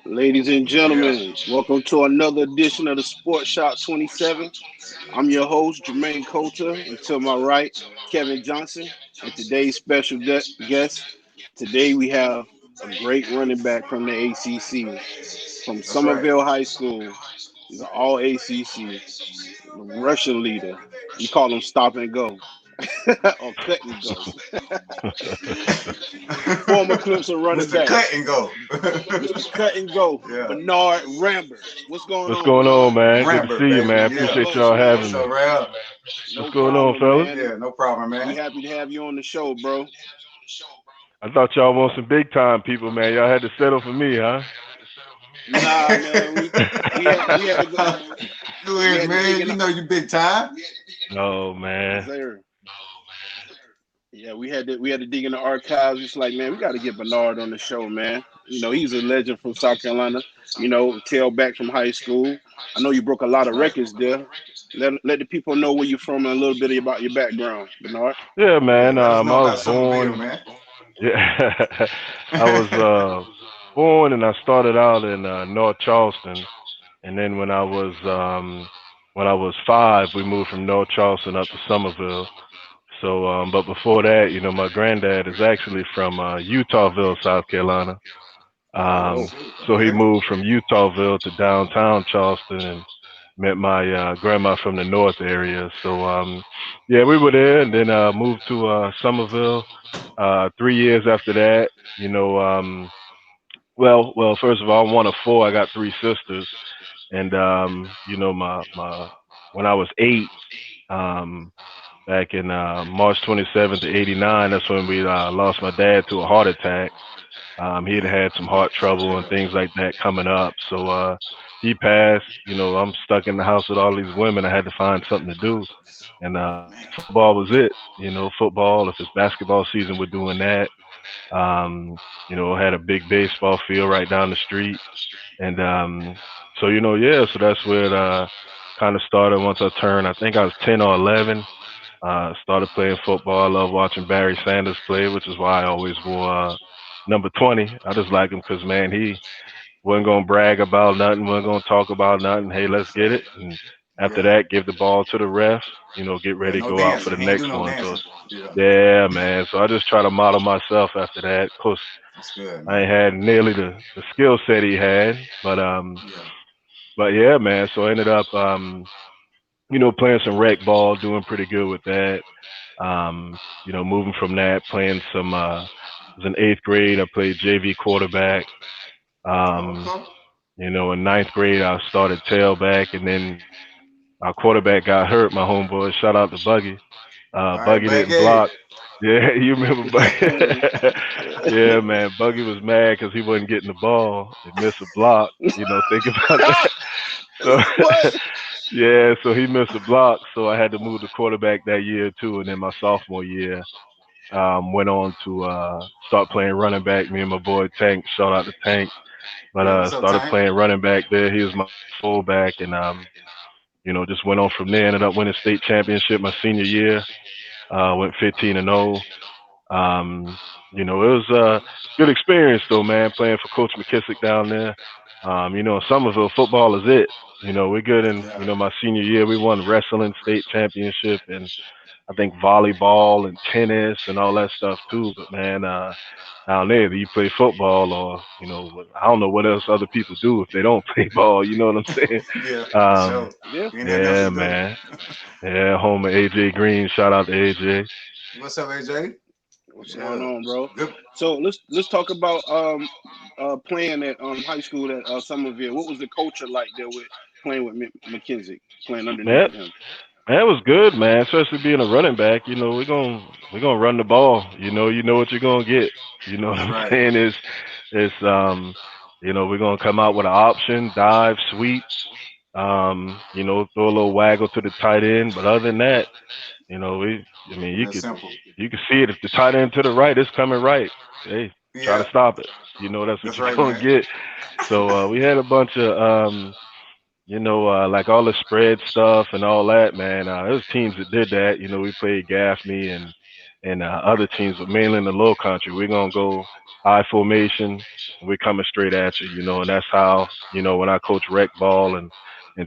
Ladies and Yeah. gentlemen, welcome to another edition of the Sports Shop 27. I'm your host, Jermaine Colter, and to my right, Kevin Johnson. And today's special guest, today we have a great running back from the ACC, from That's right. Somerville High School. He's an all ACC, Russian leader. We call him Stop and Go or Cut and Go. Former Clemson running Mr. back, Cut and Go. Mr. Cut and Go, Yeah. Benard Rambert. What's going What's on, going Benard? on, man? Good to Rambert, see you, baby. man. Yeah. Appreciate Close, y'all man. What's having up, me. Ralph? No What's going on, problem, fellas? man. Yeah, no problem, We man. happy to have you on the show, bro. I thought y'all want some big time people, man. Y'all had to settle for me, huh? Nah, man, we had to go. You We is, had to dig man. in You the know you big time. No, yes, man. sir. Yeah, we had to dig in the archives. It's like, man, we got to get Bernard on the show, man. He's a legend from South Carolina. Tailback from high school. I know you broke a lot That's of right. records there. Let the people know where you're from and a little bit about your background, Bernard. Yeah, Yeah, man. let us I know was about Somerville, born. man. Yeah, I was born and I started out in North Charleston, and then when I was 5, we moved from North Charleston up to Somerville. So, but before that, my granddad is actually from Utahville, South Carolina. Whoa. Um, so he Okay. moved from Utahville to downtown Charleston and met my grandma from the north area. So yeah, we were there and then moved to Somerville. 3 years after that, you know, well, first of all, I'm one of four. I got three sisters, and my when I was 8, um, back in March 27th to '89, that's when we lost my dad to a heart attack. He had some heart trouble and things like that coming up. So he passed. I'm stuck in the house with all these women. I had to find something to do. And football was it. Football. If it's basketball season, we're doing that. Had a big baseball field right down the street. And so, yeah, so that's where it kind of started once I turned, I think I was 10 or 11. Started playing football. I love watching Barry Sanders play, which is why I always wore number 20. I just like him because, man, he wasn't going to brag about nothing, wasn't going to talk about nothing. Hey, let's get it. And after Yeah. that, give the ball to the ref, get Yeah, ready to no go out for the dancing. He ain't do next no one. So, dancing. Yeah. yeah, man. So I just try to model myself after that. Of course, That's good, I ain't man. had nearly the skill set he had, but Yeah. yeah, man. So I ended up playing some rec ball, doing pretty good with that. Moving from that, playing some. It was in 8th grade. I played JV quarterback. Um, Okay. in 9th grade, I started tailback, and then our quarterback got hurt. My homeboy, shout out to Buggy. All right, Buggy didn't Becky. block. Yeah, you remember Buggy? Yeah, man. Buggy was mad because he wasn't getting the ball and missed a block. Think about that. So What? yeah, so he missed a block, so I had to move the quarterback that year too. And then my sophomore year, went on to start playing running back. Me and my boy Tank, shout out to Tank, but Yeah, what's up, started Tank? playing running back there. He was my fullback, and just went on from there. Ended up winning state championship my senior year. Went 15-0. It was a good experience though, man, playing for Coach McKissick down there. In Somerville, football is it. We're good in, Yeah. my senior year, we won wrestling state championship and I think volleyball and tennis and all that stuff too. But man, down there, you play football or, I don't know what else other people do if they don't play ball. You know what I'm saying? Yeah, for Um, sure. Yeah. Ain't nothing else yeah, to do. man. Yeah, home of AJ Green. Shout out to AJ. What's up, AJ? What's going Yeah. on, bro? Good. So let's talk about playing at high school at Somerville. What was the culture like there with playing with McKenzie, playing underneath Yeah, him? that was good, man. Especially being a running back. We're gonna run the ball. You know what you're gonna get. You know what That's I'm right. saying? We're gonna come out with an option, dive, sweep. Throw a little waggle to the tight end. But other than that, I mean, you Real could simple. you could see it if the tight end to the right is coming right. Hey, try Yeah, to stop it. That's what that's you're right, gonna man. get. So we had a bunch of like all the spread stuff and all that, man. There was teams that did that. We played Gaffney and and other teams, but mainly in the low country, we're gonna go I formation. We're coming straight at you, and that's how, when I coach rec ball and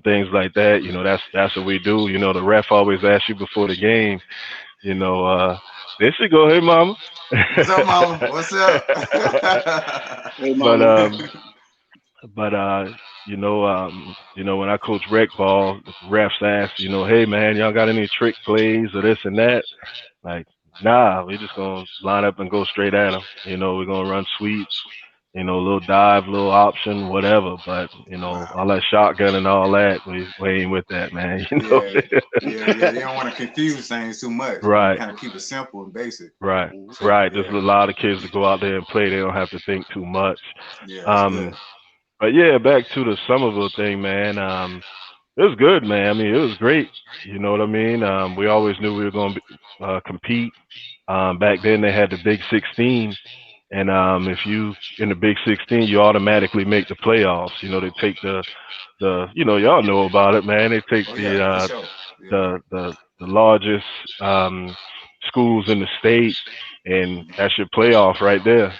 things like that, that's what we do. The ref always asks you before the game, you know, uh, there she go, hey mama. What's up, mama? What's up? Hey, but mama. but when I coach rec ball, the refs ask, hey man, y'all got any trick plays or this and that? Like, nah, we're just gonna line up and go straight at them. We're gonna run sweeps, a little dive, little option, whatever. But Wow. all that shotgun and all that, we ain't with that, man. Yeah, yeah. You don't want to confuse things too much. Right. You kind of keep it simple and basic. Right, So, right. yeah. Just allow the kids to go out there and play. They don't have to think too much. Yeah, that's good. Um, but yeah, back to the Somerville thing, man. It was good, man. I mean, it was great. You know what I mean? We always knew we were going to compete. Back then, they had the Big 16, and if you in the Big 16, you automatically make the playoffs. They take y'all know about it, man. They take Oh yeah, for sure. Yeah. the largest schools in the state, and that's your playoff right there.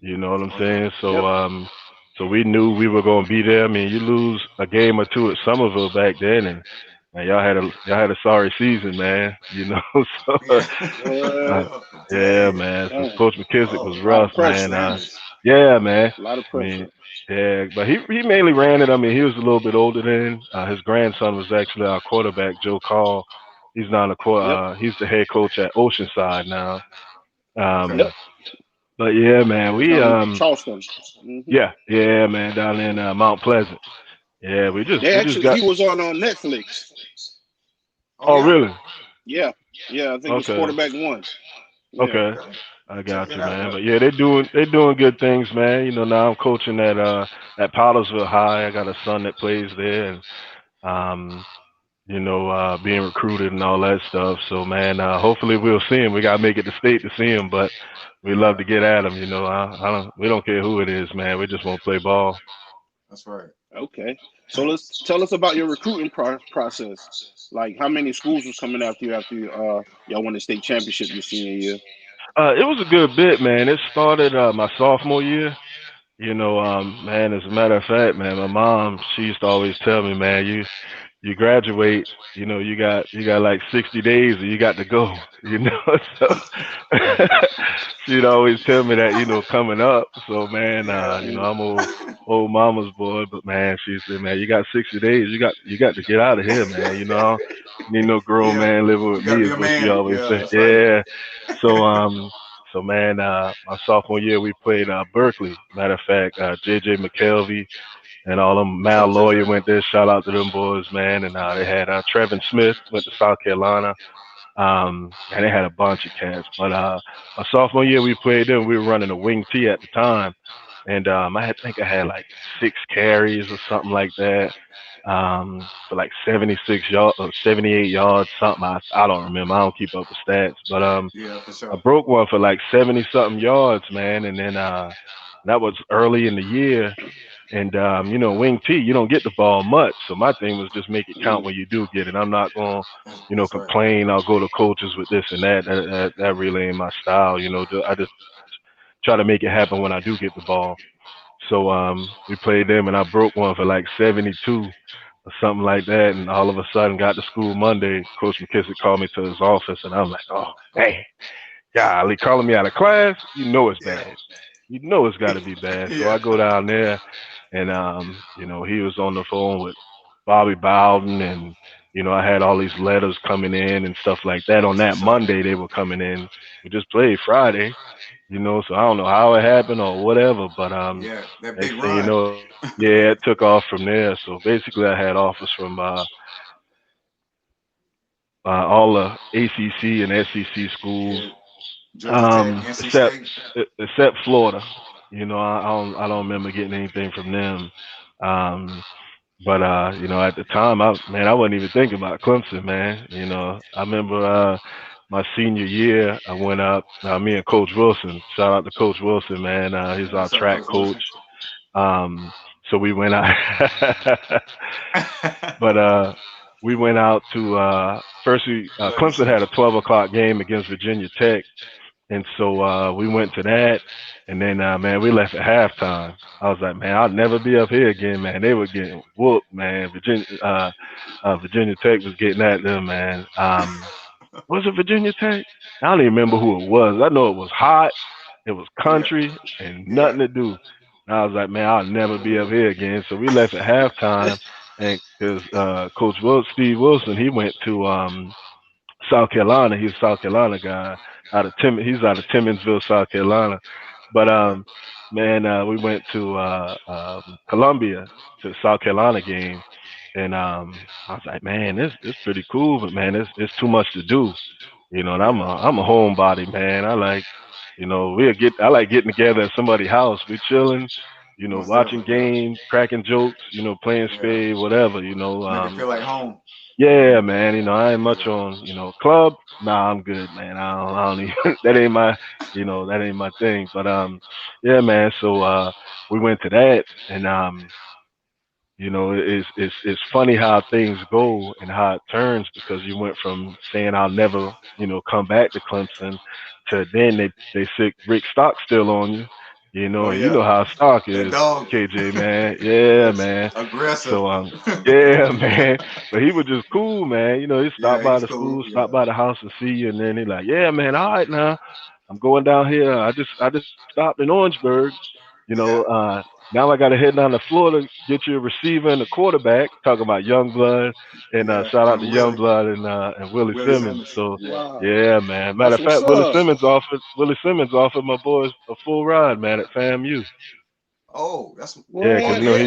You know what I'm Oh yeah. saying? So we knew we were going to be there. I mean, you lose a game or two at Somerville back then, and y'all had a sorry season, man. So uh, yeah, Dang. man. So Dang. Coach McKissick Oh, was A lot of rough, pressure. man. Sanders. Yeah, man. A lot of I mean, pressure. yeah, but he mainly ran it. I mean, he was a little bit older than his grandson was actually our quarterback, Joe Call. He's not a Yep. he's the head coach at Oceanside now. Okay. Yep. Um, but yeah, man, we Down in Charleston. yeah, man, down in Mount Pleasant. Yeah, They we just actually, got. he was on Netflix. Oh Oh, yeah. really? Yeah. Yeah. I think it's Okay, quarterback one. Yeah. okay. Okay. I Check got that you, out. man. But yeah, they're doing good things, man. Now I'm coaching at Powdersville High. I got a son that plays there, and um, being recruited and all that stuff. So, man, hopefully we'll see him. We gotta make it to state to see him, but we love Yeah, to get at him. We don't care who it is, man. We just want to play ball. that's right. Okay. So let's tell us about your recruiting process. Like, how many schools was coming after you y'all won the state championship your senior year? It was a good bit, man. It started my sophomore year. Man, as a matter of fact, man, my mom, she used to always tell me, man, you graduate, you got like 60 days and you got to go, so she'd always tell me that, coming up. So man, Yeah. I'm old mama's boy, but man, she said, man, you got 60 days, you got to get out of here, man. Need no grown Yeah. man living You with gotta me be is a what she man. always Yeah, said. that's right. Yeah. So man, my sophomore year we played Berkeley. Matter of fact, JJ McKelvey and all them What's Mal up, Lawyer JJ? went there. Shout out to them boys, man. And they Yeah. had Trevin Smith went to South Carolina. And they had a bunch of cats. But my sophomore year we played them. We were running a wing T at the time, and think I had like 6 carries or something like that. For like 76 yards, 78 yards, something. I don't remember. I don't keep up with stats, but Yeah, for I sure. broke one for like 70 something yards, man. And then that was early in the year. And wing T, you don't get the ball much. So my thing was just make it count when you do get it. I'm not going, That's right. complain. I'll go to coaches with this and that. That really ain't my style. I just try to make it happen when I do get the ball. So we played them, and I broke one for like 72 or something like that. And all of a sudden, got to school Monday. Coach McKissick called me to his office, and I'm like, oh man, golly, calling me out of class. It's Yeah. bad. It's got to be bad. So Yeah. I go down there, and he was on the phone with Bobby Bowden, and I had all these letters coming in and stuff like that. On For that sure. Monday, they were coming in. We just played Friday, so I don't know how it happened or whatever, but Yeah. That big next thing you run. know, yeah, it took off from there. So basically, I had offers from all the ACC and SEC schools, Yeah. Georgia Tech, NC except State. Florida. I don't remember getting anything from them. Um, but at the time, I wasn't even thinking about Clemson, man. I remember my senior year, I went up. Me and Coach Wilson. Shout out to Coach Wilson, man. He's our What's up, track Coach coach. Wilson? So we went out. but we went out to first. Clemson had a 12 o'clock game against Virginia Tech, and so we went to that, and then man, we left at halftime. I was like, man, I'll never be up here again, man. They were getting whooped, man. Virginia Tech was getting at them, man. Was it Virginia Tech? I don't even remember who it was. I know it was hot, it was Yeah, country, and yeah. nothing to do. And I was like, man, I'll never be up here again. So we left at halftime, and because Coach Steve Wilson, he went to South Carolina. He's a South Carolina guy he's out of Timminsville, South Carolina. But Okay. man, we went to Columbia to the South Carolina game, and I was like, man, this pretty cool, but man, it's too much to do, And Yeah. I'm a homebody, man. I like, I like getting together at somebody's house. We chilling, Most watching definitely, yeah. games, cracking jokes, playing Yeah. spade, whatever, Make it feel like home. yeah, man. I ain't much Yeah. on, club. Nah, I'm good, man. I don't even, that ain't that ain't my thing. But yeah, man. So we went to that, and it's funny how things go and how it turns because you went from saying I'll never, come back to Clemson to then they sick Rick Stock still on you, Oh and you yeah. know how Stock That is, dog. KJ, man. Yeah, Yes. man. Aggressive. So yeah, man. But he was just cool, man. He Yeah, stopped by he's the cool. school, stopped Yeah. by the house to see you, and then he like, yeah, man, all right now. I'm going down here. I just stopped in Orangeburg, Yeah. now I gotta head down to Florida, get you a receiver and a quarterback, talking about Youngblood and Yeah. shout out to And Willie. Youngblood and Willie Willie Simmons. Simmons. So Yeah. Wow, yeah, man. Matter that's of what's fact, up. Willie Simmons offered my boys a full ride, man, at FAMU. Oh, that's Yeah, 'cause oh What?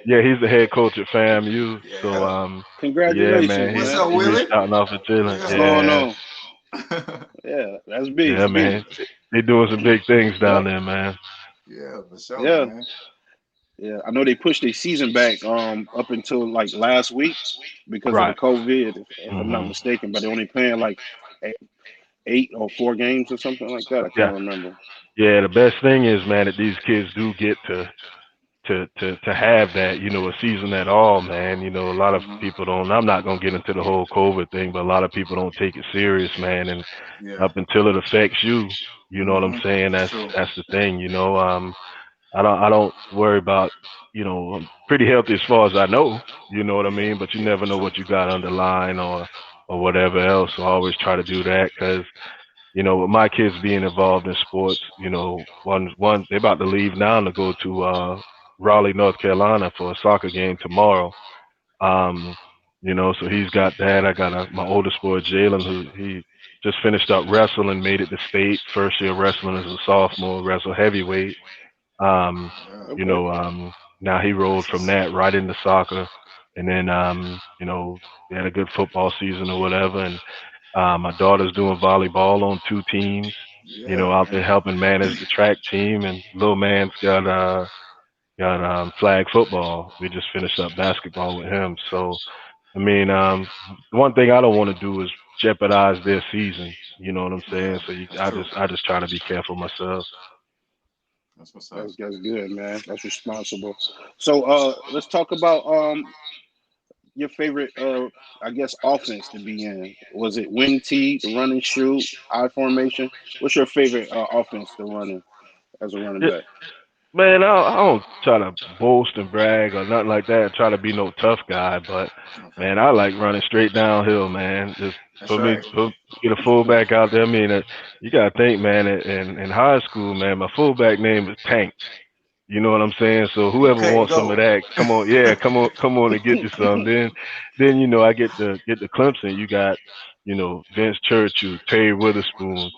yeah. he's the head coach at FAMU. So Yeah. yeah, man, Congratulations, What's man. up, he Willie? reached out and offered Jalen. What's Yeah. going Yeah, on? Yeah, that's big. yeah, It's big. man. They doing some big things Yep. down there, man. Yeah, for sure, Yeah. man. Yeah. I know they pushed their season back up until like last week because of the Right. COVID, if I'm not hmm mistaken. But they're only playing like eight, 8 or 4 games or something like that. I can't Yeah, remember. yeah. The best thing is, man, that these kids do get to have that, a season at all, man. A lot of Hmm. people don't. I'm not gonna get into the whole COVID thing, but a lot of people don't take it serious, man. And Yeah. up until it affects you, you know what I'm Hmm. saying? That's That's true. that's the thing, I don't worry about, I'm pretty healthy as far as I know, you know what I Yeah. mean. But you Yeah, never for know sure. what you got underlying or whatever else. So I always try to do that because with my kids being involved in sports, one they're about to leave now to go to Raleigh, North Carolina for a soccer game tomorrow. Um, so he's got that. I got my oldest boy Jalen, who he just finished up wrestling, made it to state, first year wrestling as a sophomore, wrestle heavyweight. Um, Yeah. you Okay. know, now he rolled That's from what's that right into soccer, and then they had a good football season or whatever, and my daughter's doing volleyball on 2 teams, yeah, out there man. helping manage the track team, and little man's got flag football. We just finished up basketball with him. So I mean, the one thing I don't want to do is jeopardize their season. You know what I'm saying? Yeah, So that's I true. just try to be careful myself. That's what's up. That's good, man. That's responsible. So let's talk about your favorite I guess offense to be in. Was it wing T, the run and shoot, I formation? What's your favorite offense to run in as a running Yeah, back? man, I don't try to boast and brag or nothing like that. Try to be no tough guy, but Okay. man, I like running straight downhill, man. Just That's put me right. put get a fullback out there. I mean, you gotta think, man. In high school, man, my fullback name was Tank. You know what I'm saying? So You whoever couldn't wants some of go. that, come on, yeah, come on and get you some. Then I get to Clemson. You got, Vince Churchill, Terry Witherspoon,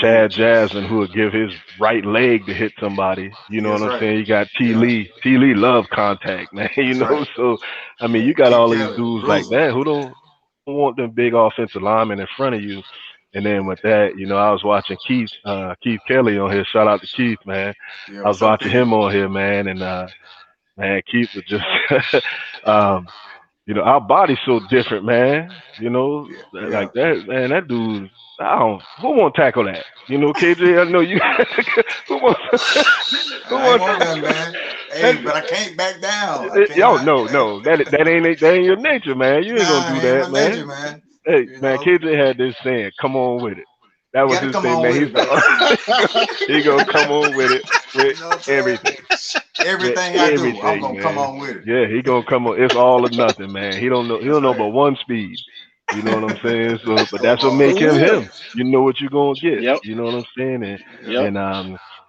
Ooh, Chad Jasmine, who would give his right leg to hit somebody. You know what that's I'm right. saying? You got T Yeah, Lee. T Lee love contact, man. that's right. So I mean, Yeah, you got Kid all these Kelly, dudes like bruiser. that who don't want them big offensive linemen in front of you. And then with that, I was watching Keith Kelly on here. Shout out to Keith, man. Yeah, I was what's up, watching Keith? him on here, man, and man, Keith was just, um, our body's so different, man. Yeah, yeah. Like that, man. That dude, I don't. Who won't tackle that? KJ, I know you. Who wants? Who I ain't wants? want nothing, man. Hey, but I can't back down. I Yo, cannot. no, that ain't your nature, man. You ain't gonna Nah, do it ain't that, my nature, man. man. Hey, You man, know, KJ had this saying, "Come on with it." That you was got to his come thing, on man. with He's it, baby. the he gonna come on with it with You know what I'm saying? everything, with Everything I do, I'm everything, gonna come man. on with it. Yeah, he gonna come on. It's all or nothing, man. He That's don't know right. but one speed. You know what I'm saying? So, but Oh that's what Lord. make For him real. him. You know what you're gonna get. Yep. You know what I'm saying? Yeah. Yep.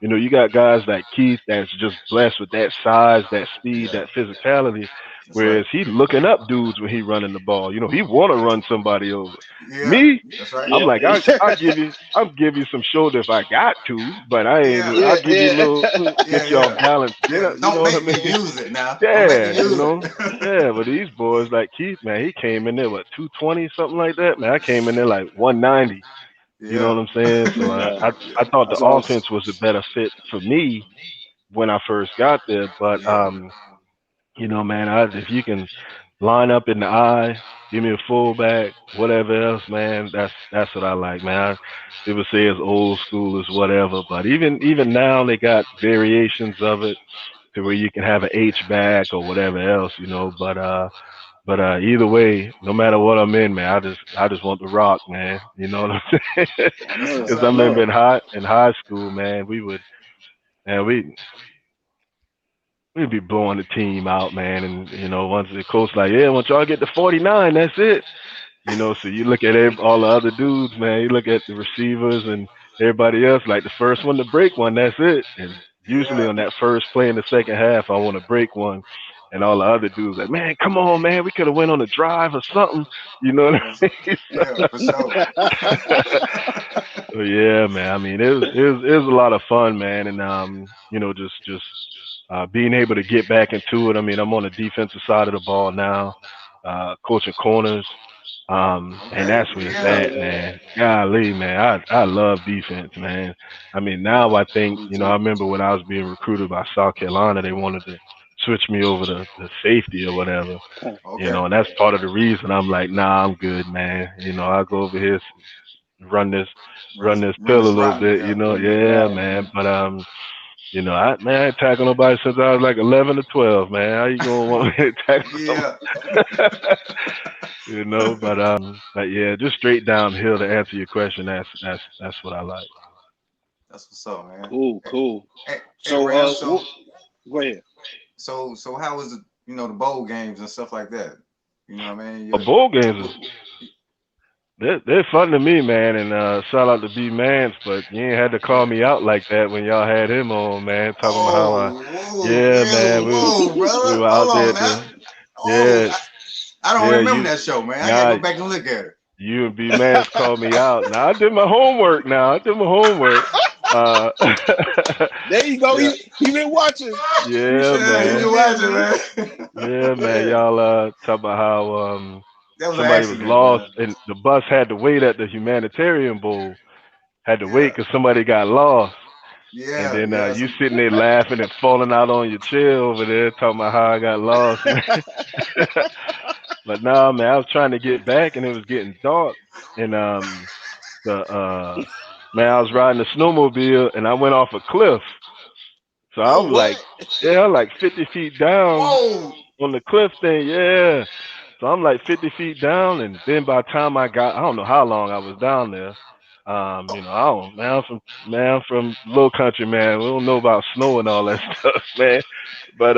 And you got guys like Keith that's just blessed with that size, that speed, Yeah. that physicality. That's right. Whereas he looking up dudes when he running the ball. He want to run somebody over. Yeah. Me, That's right. I'm Yep. like I'll give you some shoulder if I got to, but I ain't. Yeah. I'll Yeah. give you a Yeah. little Yeah. get y'all Yeah. balance. Yeah. You know Don't what I make me mean? use it now. Don't make me Yeah, use it. yeah. But these boys like Keith, man, he came in there what 220 something like that. Man, I came in there like 190. You know Yeah. what I'm saying? So I Yeah. I, Yeah. I thought the That's awesome. offense was a better fit for me when I first got there, but Yeah. man, if you can line up in the eye, give me a fullback, whatever else, man, that's what I like, man. People say it's old school, is whatever, but even now they got variations of it to where you can have an H back or whatever else, but either way, no matter what I'm in, man, I just want to rock, man. You know what I'm saying? I That's know what's it. Because I I up. remember know in high school, man, man, we'd be blowing the team out, man. And once the coach like, yeah, once y'all get to 49, that's it. So you look at all the other dudes, man. You look at the receivers and everybody else, like the first one to break one, that's it. And usually Yeah. on that first play in the second half, I want to break one. And all the other dudes like, man, come on, man, we could have went on a drive or something. You know what Yeah. I mean? Yeah. For sure. So yeah, man. I mean, it was a lot of fun, man, and just being able to get back into it. I mean, I'm on the defensive side of the ball now, coaching corners, and Okay. that's where it's Yeah. at, man. Golly, man, I love defense, man. I mean, now I think Me I too. remember when I was being recruited by South Carolina, they wanted to switch me over to the safety or whatever. Okay. And that's part of the reason I'm like, nah, I'm good, man. I'll go over here, run this run this Run pill a this little rock. bit, Yeah. yeah, Right. man. But I ain't tackle nobody since I was like 11 or 12, man. How you gonna want me to tackle Yeah. somebody? But yeah, just straight downhill to answer your question. That's what I like. That's what's up, man. Cool. Hey, Cool. hey So Ram. go ahead. So how was it? The bowl games and stuff like that. You know what I mean? Bowl games they're fun to me, man. And shout out to B Mans, but you ain't had to call Yeah. me out like that when y'all had him on, man. Talking about how Oh, whoa, yeah, man, whoa, we whoa, we brother. were out Hold there on at now. the Oh, yeah. I don't Yeah, remember that show, man. I gotta nah, go back and look at it. you and B Mans called me out. Now I did my homework. Uh, There you go. yeah, He been watching. yeah, Yeah, He you man, been been in, watching, man. man. yeah, man. Yeah. Y'all talk about how That was an somebody was accident, lost man. and the bus had to wait at the Humanitarian Bowl. Had to wait Yeah, because somebody got lost. And yeah, then yeah. you sitting there laughing and falling out on your chair over there, talking about how I got lost, man. But nah, man, I was trying to get back, and it was getting dark. And the man, I was riding a snowmobile, and I went off a cliff. So I Oh, was like, what? yeah, like 50 feet down Whoa! on the cliff thing, yeah. So I'm like 50 feet down, and then by the time I don't know how long I was down there. I don't, man, I'm from low country, man. We don't know about snow and all that stuff, man. But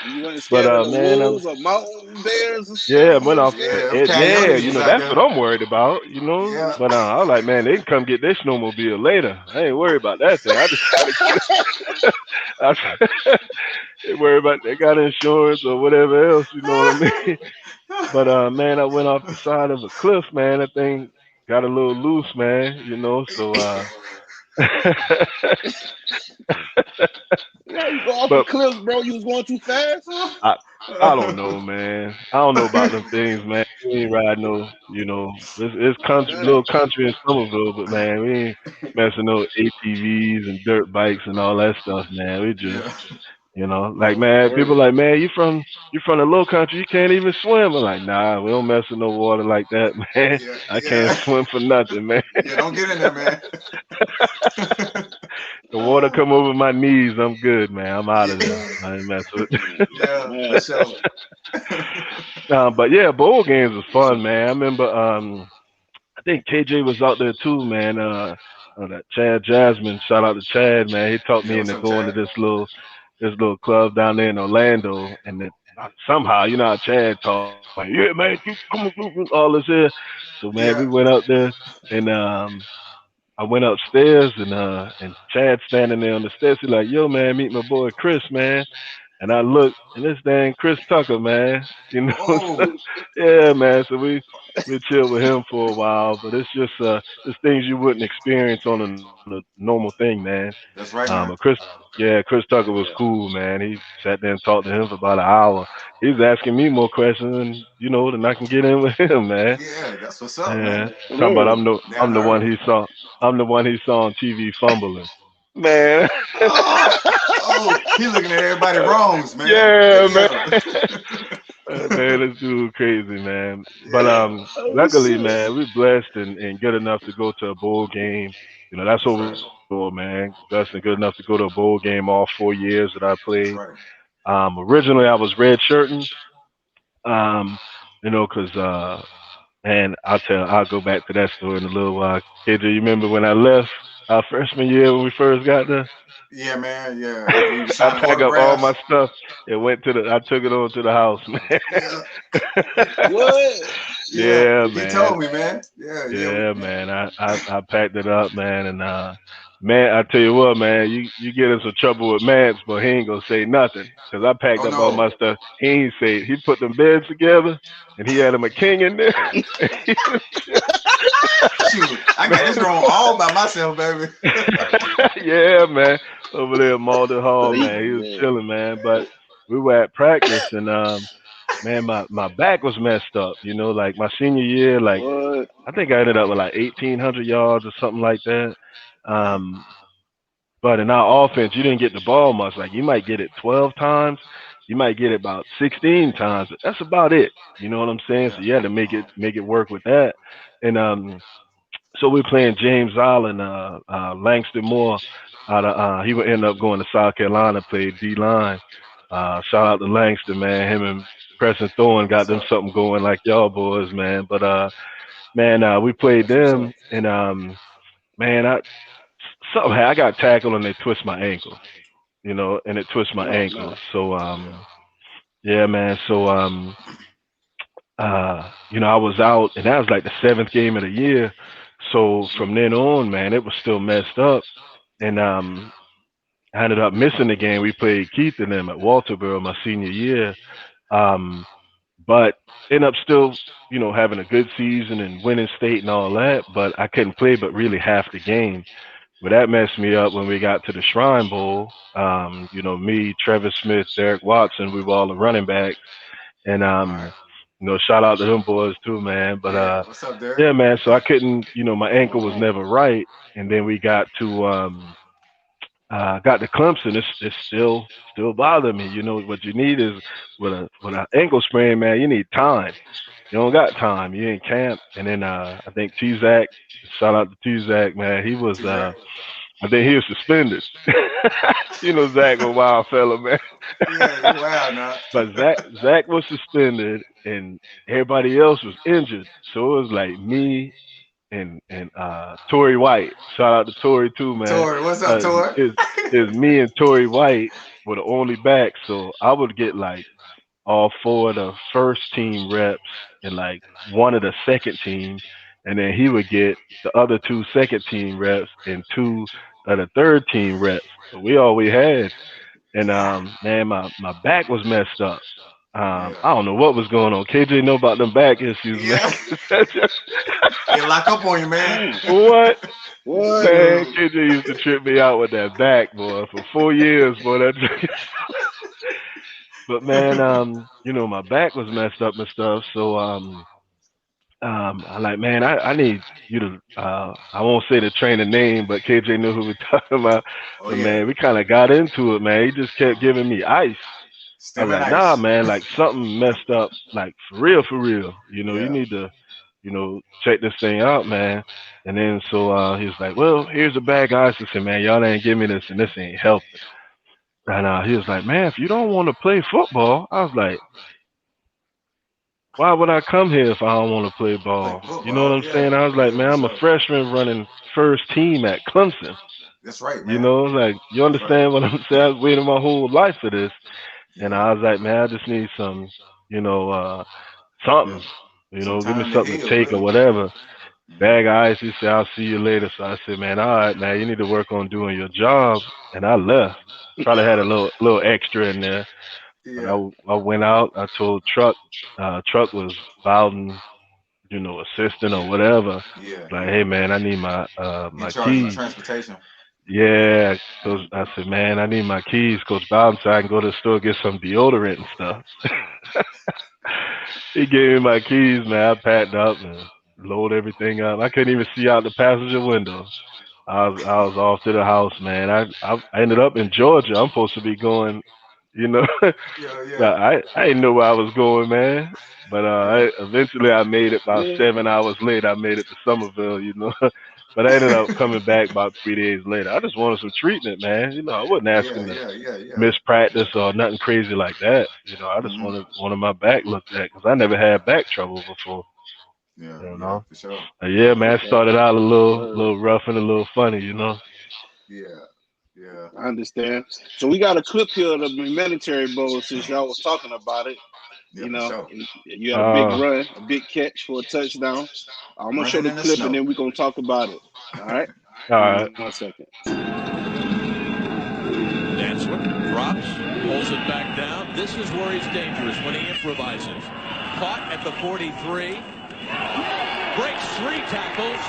You wasn't but scared of the man, wolves or mountain bears or yeah, I something? You went wasn't off scared? the Yeah, them edge. Yeah, coyotes was out that's what there. I'm worried about, Yeah. But I was like, man, they can come get their snowmobile later. I ain't worried about that thing. I just gotta get. I they worry about they got insurance or whatever else, you know what I mean? But man, I went off the side of a cliff, man. That thing got a little loose, man. So Yeah, you go off a but cliff, bro. You was going too fast. I I don't know, man. I don't know about them things, man. We ain't riding it's country, Dang. little country in Somerville, but man, we ain't messing no ATVs and dirt bikes and all that stuff, man. We just Yeah. Like man, people like man, you from the low country, you can't even swim. I'm like, nah, we don't mess with no water like that, man. Yeah, I can't yeah, swim for nothing, man. yeah. Don't get in there, man. The water come over my knees, I'm good, man. I'm out of there. Yeah, I ain't mess with. yeah, for Man, sure. But yeah, bowl games was fun, man. I remember I think KJ was out there too, man. That Chad Jasmine, shout out to Chad, man. He talked Yeah, me what's into up, going to Chad? this little club down there in Orlando, and then somehow, you know how Chad talk, like, yeah, man, you come, all this here. So man, we Yeah. went up there, and I went upstairs, and Chad standing there on the steps. He's like, yo, man, meet my boy Chris, man. And I looked, and this dang Chris Tucker, man. You know, so, Oh, yeah, man. So we chilled with him for a while, but it's things you wouldn't experience on a normal thing, man. that's right, But man. Chris Tucker was yeah. cool, man. He sat there and talked to him for about an hour. He was asking me more questions than I can get in with him, man. Yeah, that's what's up, man. Yeah, talking about Really? Down to one earth. he saw. I'm the one he saw on TV fumbling. Man, Oh, oh, he looking at everybody wrongs, man. yeah, man. Yeah, Man, this dude crazy, man. But yeah. Oh, what's luckily, up? man, we're blessed and good enough to go to a bowl game. That's That's what right. we're for, man. Blessed and good enough to go to a bowl game all 4 years that I played. That's right. Originally, I was red shirting, um, 'cause man, I'll go back to that story in a little while. KJ, you remember when I left our freshman year when we first got there? Yeah, man. Yeah. After you I signed the packed up all my autographs. stuff and I took it on to the house, man. Yeah. What? Yeah. Yeah, He man. told me, man. Yeah, yeah. Yeah, man. I packed it up, man, and man, I tell you what, man, you get in some trouble with Mance, but he ain't gonna say nothing. 'Cause I packed Oh up all no. my stuff. He ain't say he put them beds together and he had him a king in there. Shoot, I got this Man, room all by myself, baby. yeah, man. Over there at Malden Hall, man. He was Man. chilling, man. But we were at practice and man, my back was messed up, like my senior year, like What? I think I ended up with like 1,800 yards or something like that. Dang. Um, but in our offense, you didn't get the ball much. Like you might get it 12 times, you might get it about 16 times. But that's about it. You know what I'm saying? Yeah. So you had to make Uh-huh. it work with that. And so we're playing James Island, Langston Moore. He would end up going to South Carolina, played D line. Shout out to Langston, man. Him and Preston Thorne got What's them up? something going like y'all boys, man. But man, we played That's what's up. them, and man, I got tackled and they twist my ankle, and it twists my Oh no. ankle. So Yeah. yeah, man. So I was out, and that was like the seventh game of the year. So from then on, man, it was still messed up, and I ended up missing the game. We played Keith and them at Walterboro my senior year, um, but ended up still, having a good season and winning state and all that. But I couldn't play but really half the game. But that messed me up when we got to the Shrine Bowl. Me, Trevor Smith, Derek Watson, we were all the running backs. And All right. shout out to them boys too, man. But Yeah. What's up, Derek? yeah, man. So I couldn't, my ankle was never right. And then we got to Clemson. It's still bothering me. What you need is with an ankle sprain, man. You need time. You don't got time. You in camp. And then I think T-Zac, shout out to T-Zac, man. T-Zac. I think he was suspended. Zach a wild fella, man. Yeah, you wild now. But Zach was suspended and everybody else was injured. So it was like me and Tory White. Shout out to Tory too, man. Tori, what's up, Tori? Is me and Tory White were the only backs. So I would get like all four of the first team reps and like one of the second team, and then he would get the other two second team reps and two of the third team reps. So we all we had. And God. man, my back was messed up. Yeah. I don't know what was going on. KJ know about them back issues, man. Yeah. It lock up on you, man. Mm. What? What? Man, Shoot. KJ used to trip me out with that back, boy, for 4 years, boy. But man, my back was messed up and stuff. So I'm like, man, I need you to, I won't say the trainer name, but KJ knew who we're talking about. Oh But yeah, man, we kind of got into it, man. He just kept giving me ice. I stem was and like, nah, ice. man, like something messed up, like for real, for real. You Yeah, need to, check this thing out, man. And then so he was like, well, here's a bag of ice. I said, man, y'all ain't give me this, and this ain't helping. And he was like, man, if you don't want to play football, I was like, why would I come here if I don't want to play play ball? You know what football. I'm Yeah, saying? I was like, yeah, man, for I'm a sure. freshman running first team at Clemson. That's right, You man. know, like you That's right. understand what I'm saying? I was waiting my whole life for this. And Yeah, I was like, man, I just need some, you know, yeah. something. Some Give me time to something to heal, take or really. whatever. Hmm. Bag of ice, he said, I'll see you later. So I said, man, all right, man, you need to work on doing your job. And I left. Probably had a little extra in there. But Yeah, I went out. I told Truck. Truck was Bowden, assistant or whatever. yeah, Like, yeah. hey man, I need my In my charge of the keys. transportation. Yeah, cause Hmm. I said, man, I need my keys. Coach Bowden said I can go to the store get some deodorant and stuff. He gave me my keys, man. I packed up and load everything up. I couldn't even see out the passenger window. I was off to the house, man. I ended up in Georgia. I'm supposed to be going, you know. Yeah, yeah, But I didn't know where I was going, man. But yeah. eventually I made it about Yeah. 7 hours later. I made it to Somerville. But I ended up coming back about 3 days later. I just wanted some treatment, man. I wasn't Yeah, asking to yeah, yeah, yeah. miss practice or nothing crazy like that. I just Hmm. wanted my back looked at because I never had back trouble before. Yeah, You yeah, know. for sure. Yeah, man. It Okay. started out a Word. little rough and a little funny. Yeah, yeah. I understand. So we got a clip here of the Humanitarian Bowl since y'all was talking about it. Yeah, for sure. You had a big Uh, run, a big catch for a touchdown. I'm gonna show Running the in the clip and snow. then we're gonna talk about it. All right. all Give right. me 1 second. Dantzler drops, pulls it back down. This is where he's dangerous when he improvises. Caught at the 43. Breaks 3 tackles.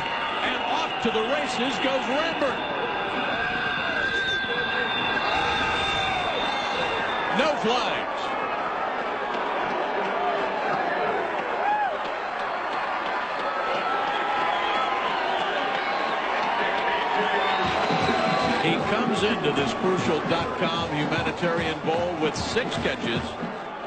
And off to the races goes Rambert. No flags. He comes into this crucial.com Humanitarian Bowl with 6 catches,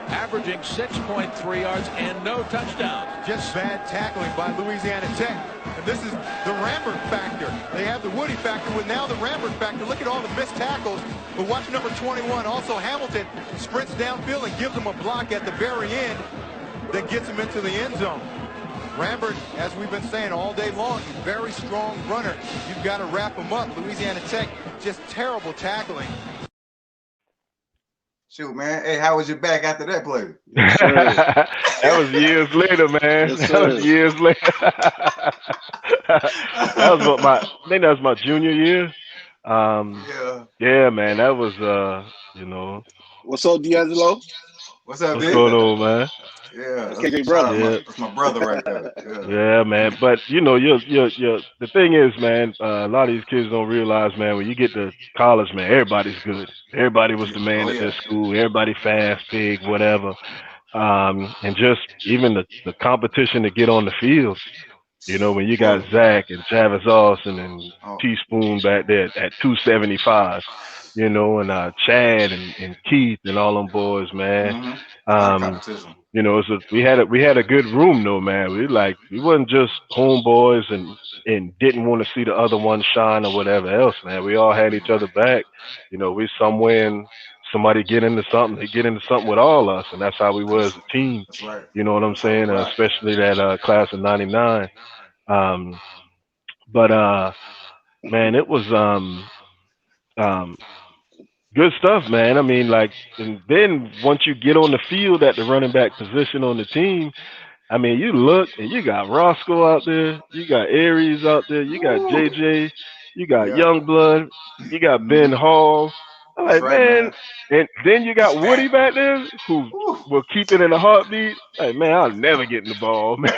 averaging 6.3 yards and no touchdowns. Just bad tackling by Louisiana Tech. And this is the Rambert factor. They have the Woody factor with now the Rambert factor. Look at all the missed tackles. But watch number 21. Also Hamilton sprints downfield and gives him a block at the very end that gets him into the end zone. Rambert, as we've been saying all day long, he's a very strong runner. You've got to wrap him up. Louisiana Tech, just terrible tackling. Shoot, man. Hey, how was your back after that play? Yes, sir. That was years later, man. Yes, That was sir. years later. I think that was my junior year. Yeah. Yeah, man, that was What's up, D'Angelo? What's up, what's big? going on, man? Yeah. That's KJ Shout out brother. Yeah, that's my brother right there. Yeah. yeah, man. But you're the thing is, man, a lot of these kids don't realize, man, when you get to college, man, everybody's good. Everybody was Yeah. the Oh man at yeah. their school. Everybody fast, big, whatever. And just even the competition to get on the field. When you got Whoa. Zach and Travis Austin and Oh. Teaspoon back there at 275, and Chad and Keith and all them boys, man. Mm-hmm. A lot of Um, competition. we had a good room though, man. We wasn't just homeboys and didn't want to see the other one shine or whatever else, man. We all had each other back. We somewhere and somebody get into something, they get into something with all us, and that's how we were as That's a team. that's right. You know what I'm That's how we saying? rock. Especially that class of '99. Um, but man, it was um, good stuff, man. I mean, like, and then once you get on the field at the running back position on the team, I mean, you look and you got Roscoe out there, you got Aries out there, you got Woo. JJ, you got Yeah. Youngblood, you got Ben Mm-hmm. Hall. I'm That's like, right, man, man. and then you got Stat. Woody back there who Woo. will keep it in a heartbeat. Like, man, I'll never get in the ball, man.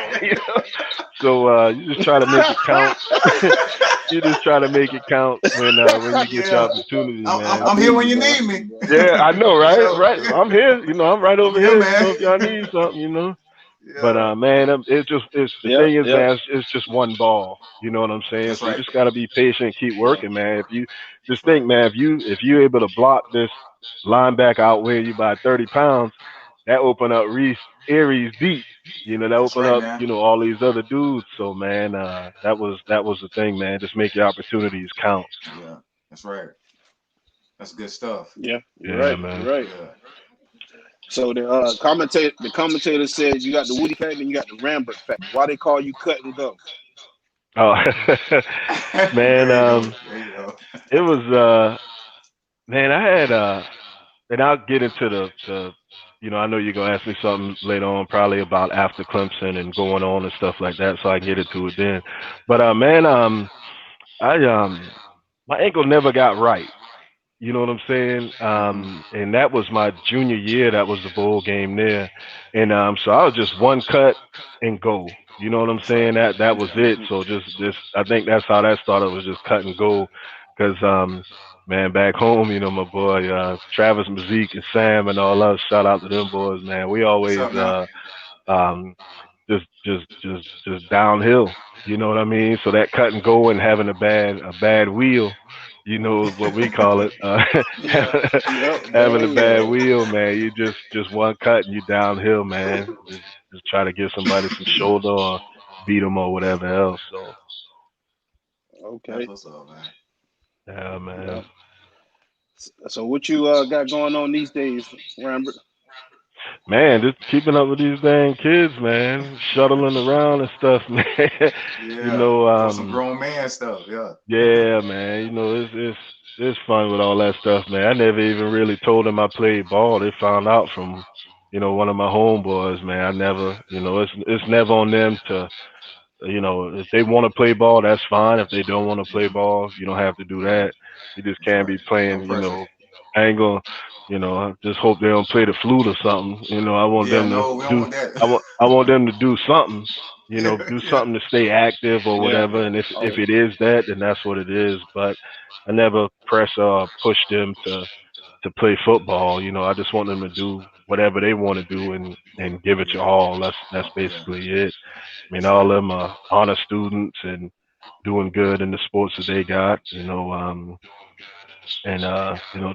So you just try to make it count. You just try to make it count when you get your Yeah. opportunity, I I'm man. here feel when you, you bro. need me. Yeah, I know, For right? sure. Right. I'm here. I'm right I'm over here, here. man. If y'all need something. But Yeah. man, it's the Yep, thing is, yep. man, it's just one ball. You know what I'm saying? That's So you right. just gotta be patient, and keep Yeah. working, man. If you just That's think, right. man, if you able to block this linebacker outweigh you by 30 pounds, that open up Reese Aries deep. You know, that That's open right, up, man. all these other dudes. So man, that was the thing, man. Just make your opportunities count. Yeah. That's right. That's good stuff. Yeah, you're Yeah, right. You're man. right. Yeah. So the commentator said you got the Woody factor and you got the Rambert factor. Why they call you cut and go? Oh, man, There you go. There you go. it was man, I had and I'll get into the I know you're gonna ask me something later on, probably about after Clemson and going on and stuff like that, so I can get into it then. But man, I my ankle never got right. You know what I'm saying? And that was my junior year. That was the bowl game there, and so I was just one cut and go. You know what I'm That's right. saying? That was Yeah. it. So just I think that's how that started, was just cut and go. Cause man, back home, my boy Travis Mazik and Sam and all us. Shout out to them boys, man. We What's always up now? um just downhill. You know what I mean? So that cut and go and having a bad wheel, is what we call it. Yeah. Yep, Having a bad bad wheel. wheel, man. You just one cut and you downhill, man. Just try to give somebody some shoulder or beat them or whatever else. So That's Okay. what's up, man. yeah, man. Yep. So what you got going on these days, Rambert? Man, just keeping up with these dang kids, man. Shuttling around and stuff, man. you Yeah. know, Doing some grown man stuff. Yeah. yeah, man. It's fun with all that stuff, man. I never even really told them I played ball. They found out from, one of my homeboys, man. I never, it's never on them to, if they want to play ball, that's fine. If they don't want to play Mhm. ball, you don't have to do that. You just That's can't right. be No playing, pressure. angle. I just hope they don't play the flute or something. I want Yeah. them to No, we don't do. want that. I want them to do something. Yeah. Do Yeah. something to stay active or Yeah. whatever. And if Oh, it is that, then that's what it is. But I never press or push them to play football. I just want them to do whatever they want to do and give it your Yeah. all. That's Yeah. basically it. I mean, That's all right. of them are honor students and doing good in the sports that they got. And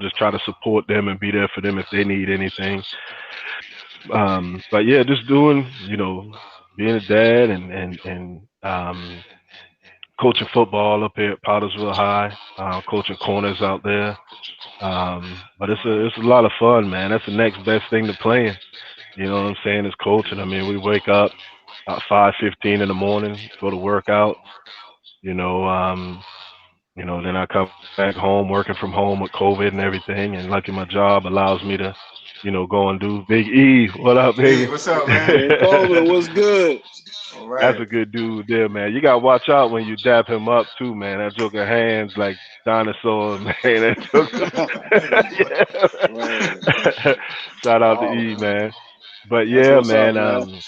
just try to support them and be there for them if they need anything. But yeah, just doing, being a dad and coaching football up here at Pottersville High, coaching corners out there. But it's a lot of fun, man. That's the next best thing to playing. You know what I'm saying? Is coaching. I mean, we wake up at 5:15 in the morning, go to workout. You know, um, then I come back home, working from home with COVID and everything, and lucky my job allows me to, go and do. Big E, what up, Hey, baby? what's up, man? Big Coleman, what's good? All That's right. a good dude there, man. You gotta watch out when you dap him up too, man. That joker hands like dinosaurs, man. That joker. Word. Yeah. Shout out to Oh, E, man. But that's yeah, what's up, man. man.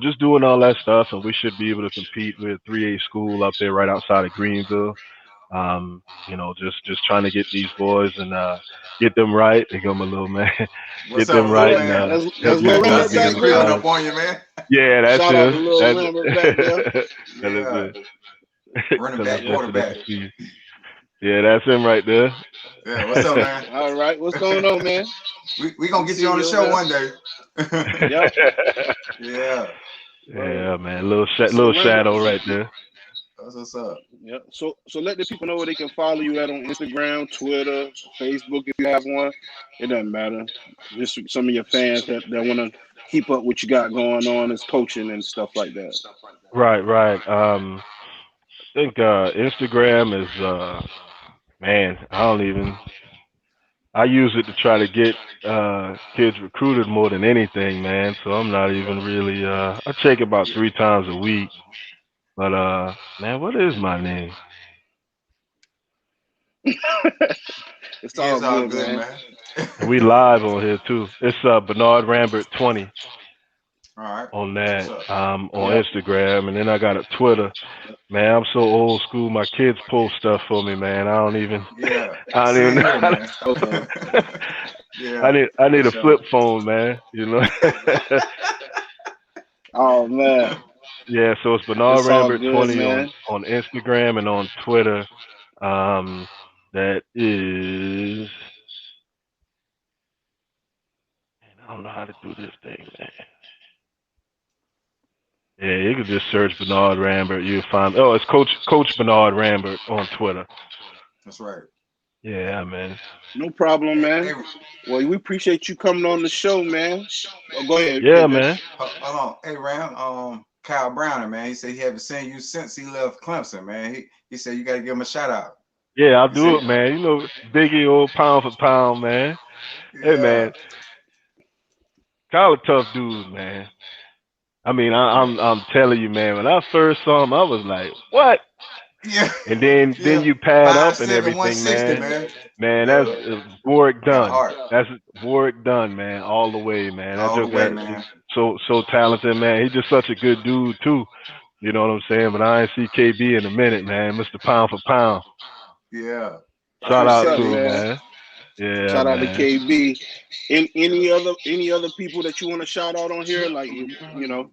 Just doing all that stuff, and we should be able to compete with 3A school up there right outside of Greenville. Just trying to get these boys and get them right. They go, my little man, What's get up, them Is little right that and man? help that's these little I boys Rambert see get you back in there? creeping college. up on you, man. Yeah, that's Shout out to him. little That's Rambert back there. that is Yeah. it. Running Tell that back, boy Yeah. so they can quarterback. see. Yeah, that's him right there. Yeah. What's up, man? All right, what's going on, man? We Good gonna to get you see on the you show over one day. there. Yep. Yeah. Yeah, Word. man. So Little Rambert, shadow right there. That's what's up. yeah. So let the people know where they can follow you at on Instagram, Twitter, Facebook if you have one. It doesn't matter. Just some of your fans that want to keep up what you got going on as coaching and stuff like that. Right, right. I think Instagram is man, I use it to try to get kids recruited more than anything, man. So I'm not even really I check about 3 times a week. But man, what is my name? It's all It's all good, good, man. man. And we live on here too. It's Benard Rambert 20 All right. on What's that up? on Yep. Instagram, and then I got a Twitter. Man, I'm so old school. My kids post stuff for me, man. Yeah. I don't even Same know. here, man. Okay. Yeah. I need For a sure. flip phone, man. Oh man, Yeah, so it's Benard it's all Rambert good, 20 man. on Instagram and on Twitter. That is, I don't know how to do this thing, man. Yeah, you can just search Benard Rambert. You'll find. Oh, it's Coach Benard Rambert on Twitter. That's right. Yeah, man. No problem, man. Hey, Well, we appreciate you coming on the show, man. Oh, go ahead, Yeah, KJ. man. hold on. Hey, Ram. Kyle Browner, man. He said he haven't seen you since he left Clemson, man. He said you got to give him a shout out. Yeah, I'll He do said, it, man. You know, Biggie, old pound for pound, man. Hey, yeah, man. Kyle a tough dude, man. I mean, I'm telling you, man. When I first saw him, I was like, what? yeah, And then yeah. you pad up and 5'7", everything, 160, man. man. Man, Yeah. that's work Got done. heart. That's work done, man. All the way, man. That All the joke way, got man. so talented, man. He's just such a good dude too. You know what I'm saying? But I ain't see KB in a minute, man. Mr. Pound for Pound. Yeah. That's Shout what's out up, to him, man. man. Yeah, Shout out to man. KB. Any other people that you want to shout out on here? Like you know,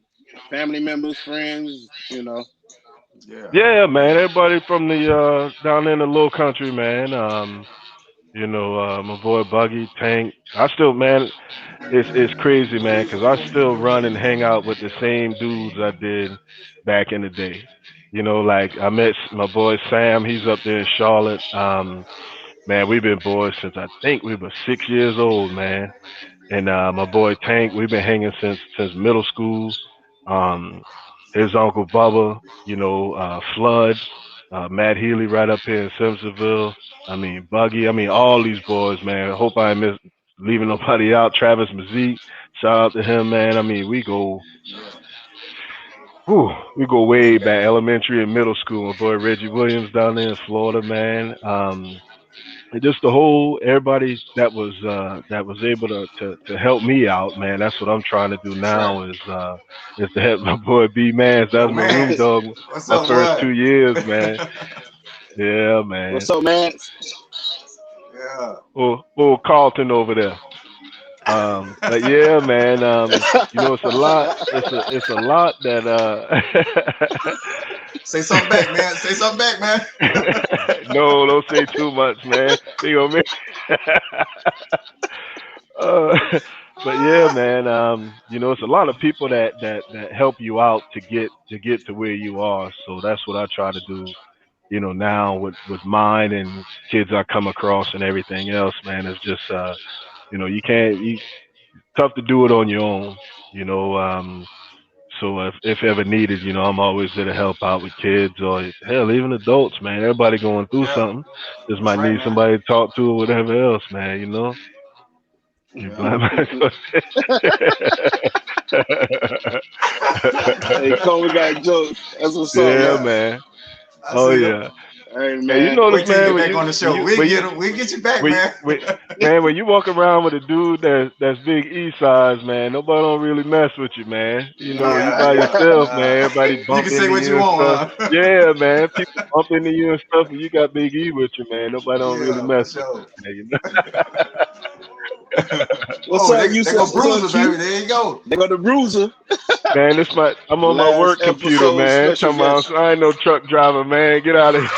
family members, friends. You know. Yeah. Yeah, man. Everybody from the down in the low country, man. You know, my boy Buggy, Tank. I still, man, it's crazy, man, because I still run and hang out with the same dudes I did back in the day. You know, like I met my boy Sam. He's up there in Charlotte. Man, we've been boys since I think we were 6 years old, man. And my boy Tank, we've been hanging since middle school. Um, his uncle Bubba, you know, Flood, Matt Healy right up here in Simpsonville. I mean, Buggy. I mean, all these boys, man. I hope I ain't leaving nobody out. Travis Mazik, shout out to him, man. I mean, we go way Big back, guy. elementary and middle school. My boy Reggie Williams down there in Florida, man. And just the whole everybody that was able to help me out, man. That's what I'm trying to do That's right. now is to help my boy B Mans. That Yo, was my room man. dog What's my up, first bud? 2 years, man. Yeah, man. What's up, man? Yeah. Oh, Carlton over there. But yeah, man. You know, it's a lot. It's a lot that Say something back, man. Say something back, man. No, don't say too much, man. They gonna make. But yeah, man. You know, it's a lot of people that help you out to get to where you are. So that's what I try to do. You know, now with mine and kids I come across and everything else, man. It's just you know, tough to do it on your own. You know, so if ever needed, you know, I'm always there to help out with kids or hell, even adults, man. Everybody going through Yeah. something. Just That's might right, need man. somebody to talk to or whatever else, man. You know. You Yeah. blind man. Hey, Cole, got jokes. That's what's up, Yeah, man. man. I Oh see him. yeah. Hey, Hey, you man. notice, Wait till you man, get back on the show. We'll get you back, man. when you walk around with a dude that's big E size, man, nobody don't really mess with you, man. You know, you by yourself, man. Everybody You bump can into say what you you and want, stuff. huh? Yeah, man. People bump into you and stuff, and you got Big E with you, man. Nobody don't really Yeah, mess for with sure. you, man. You know? What's Oh, up, they you go What's up, bruiser, Q? baby. There you go. They go to Bruiser. Man, I'm on my work Last computer, episode man. special Talking about, guest. I ain't no truck driver, man. Get out of here.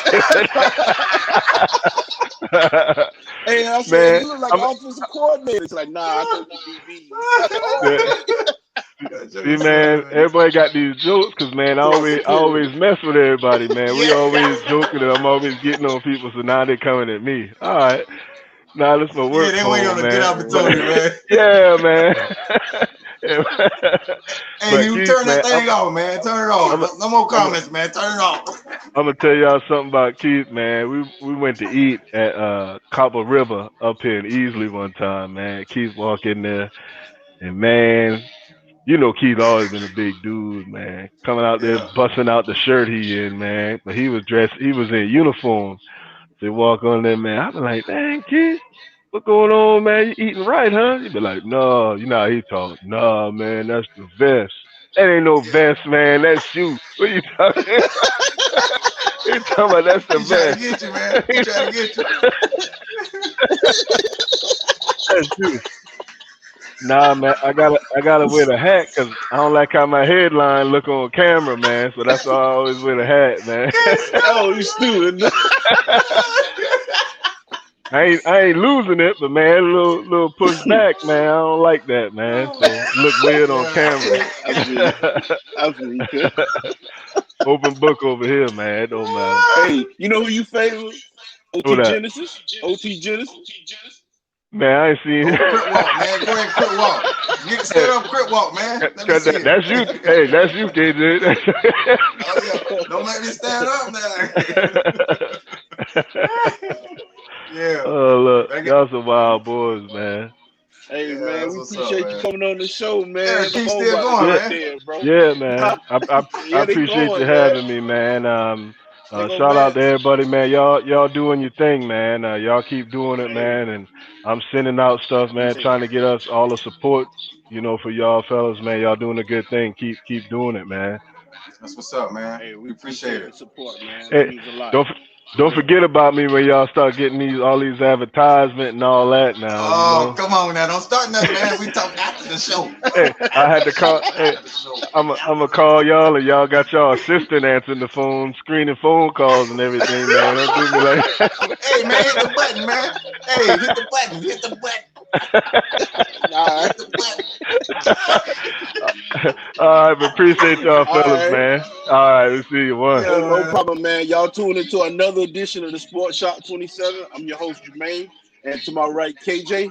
Hey, I said, Man, you look like offensive coordinator. It's like, nah, I coach the DBs. I said, yeah. See, man, everybody got these jokes because, man, I always mess with everybody, man. We always joking and I'm always getting on people, so now they're coming at me. All right. Now that's my work they waiting phone, on a good man. opportunity, man. Yeah, man. Hey, But you Keith, turn that man, thing off, man. Turn it off. No more comments, man. Turn it off. I'm gonna tell y'all something about Keith, man. We went to eat at Copper River up here in Easley one time, man. Keith walked in there, and man, you know Keith always been a big dude, man. Coming out there, Yeah. busting out the shirt he in, man. But he was in uniform. So he walk on there, man. I be like, dang, Keith, what going on, man? You eating right, huh? He be like, no, you know how he talk. Nah, man, that's the vest. That ain't no vest, man. That's you. What you talking? He talking about that's the He trying vest. to get you, man. He trying to get you. That's you. Nah, man, I gotta wear the hat because I don't like how my headline look on camera, man. So that's why I always wear the hat, man. Oh, you stupid. I ain't losing it, but man, a little push back, man. I don't like that, man. So it look weird on camera. Absolutely. Open book over here, man. It don't matter. Hey, you know who you favor? Who OT that? Genesis. OT Genesis. Man, I ain't seen Go it. crit walk, man. Go ahead, crit walk. Get stand up, crit walk, man. Let me see it. That's you. Hey, that's you, KJ. Oh, yeah. Don't make me stand up now. Yeah. Oh, look, y'all some wild boys, man. Hey, Yeah, man, that's we what's appreciate up, you man. coming on the show, man. Yeah, The keep phone still about to going, get man. there, bro. Yeah, man. I Yeah, they appreciate going, you man. having me, man. They go Shout out back. to everybody, man. Y'all doing your thing, man. Y'all keep doing it, man. And I'm sending out stuff, man, trying to get us all the support, for y'all fellas, man. Y'all doing a good thing. Keep doing it, man. That's what's up, man. Hey, We appreciate the it. support, man. It Hey, means a lot. don't forget about me when y'all start getting all these advertisement and all that now. Oh, come on now. Don't start nothing, man. We talk after the show. Hey, I had to call. Hey, I'm gonna call y'all, and y'all got y'all assistant answering the phone, screening phone calls and everything, man. Don't do me like that. Hey, man, hit the button, man. Hey, hit the button. Hit the button. All Hit the button. All right, but appreciate y'all All fellas, right. man. All right, we'll see you one. Hey, no problem, man. Y'all tune into another edition of the Sports Shop 27. I'm your host, Jermaine. And to my right, KJ.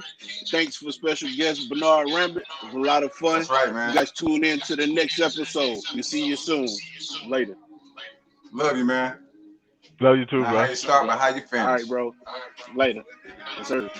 Thanks for special guest, Benard Rambert. It was a lot of fun. That's right, man. You guys tune in to the next episode. We'll see you soon. Later. Love you, man. Love you too, Not bro. how you start, but how you finish. All right, bro. Later. Yes, sir.